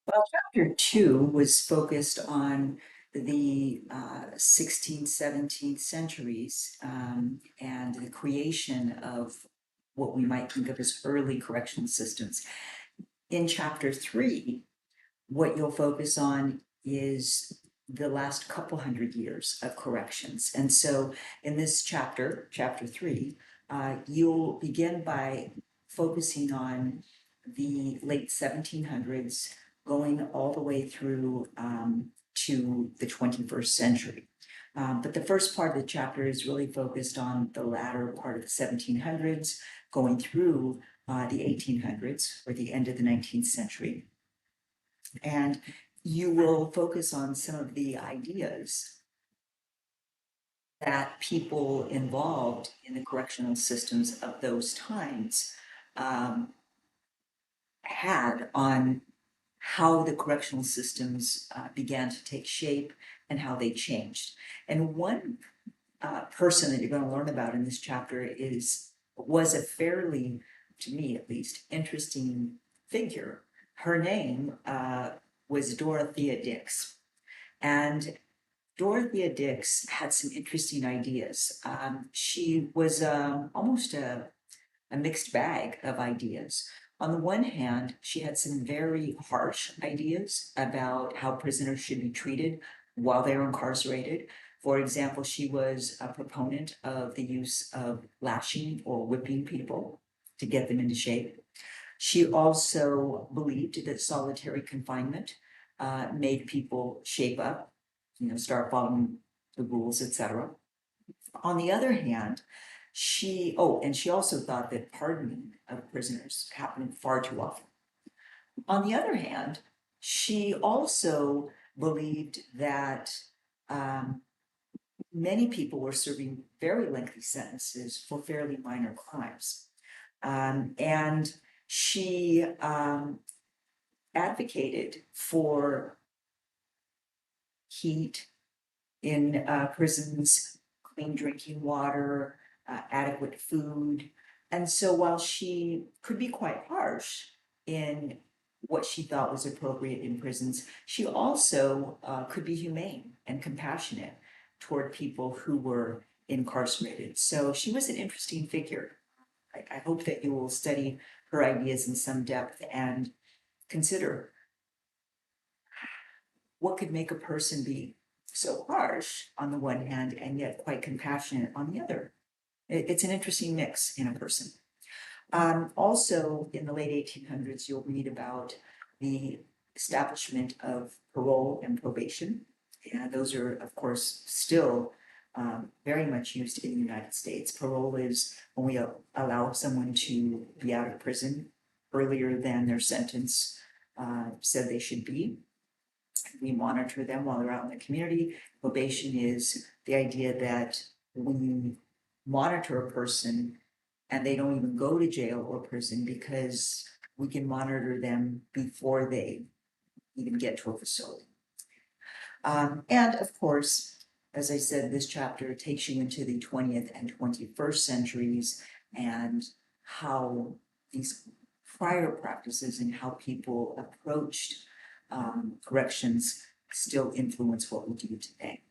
Well, chapter two was focused on the 16th, 17th centuries and the creation of what we might think of as early correctional systems. In chapter three, what you'll focus on is the last couple hundred years of corrections. And so in this chapter, chapter three, you'll begin by focusing on the late 1700s, going all the way through to the 21st century. But the first part of the chapter is really focused on the latter part of the 1700s, going through the 1800s or the end of the 19th century. And you will focus on some of the ideas that people involved in the correctional systems of those times um, had on how the correctional systems began to take shape and how they changed. And one person that you're going to learn about in this chapter was a fairly, to me at least, interesting figure. Her name was Dorothea Dix. And Dorothea Dix had some interesting ideas. She was almost a mixed bag of ideas. On the one hand, she had some very harsh ideas about how prisoners should be treated while they were incarcerated. For example, she was a proponent of the use of lashing or whipping people to get them into shape. She also believed that solitary confinement made people shape up, start following the rules, etc. On the other hand, and she also thought that pardoning of prisoners happened far too often. On the other hand, she also believed that um, many people were serving very lengthy sentences for fairly minor crimes. And she advocated for heat in prisons, clean drinking water, adequate food. And so while she could be quite harsh in what she thought was appropriate in prisons, she also could be humane and compassionate toward people who were incarcerated. So she was an interesting figure. I hope that you will study her ideas in some depth and consider what could make a person be so harsh on the one hand and yet quite compassionate on the other. It's an interesting mix in a person. Also, in the late 1800s, you'll read about the establishment of parole and probation. And those are, of course, still very much used in the United States. Parole is when we allow someone to be out of prison earlier than their sentence said they should be. We monitor them while they're out in the community. Probation is the idea that we monitor a person and they don't even go to jail or prison because we can monitor them before they even get to a facility. And of course, as I said, this chapter takes you into the 20th and 21st centuries and how these prior practices and how people approached corrections still influence what we do today.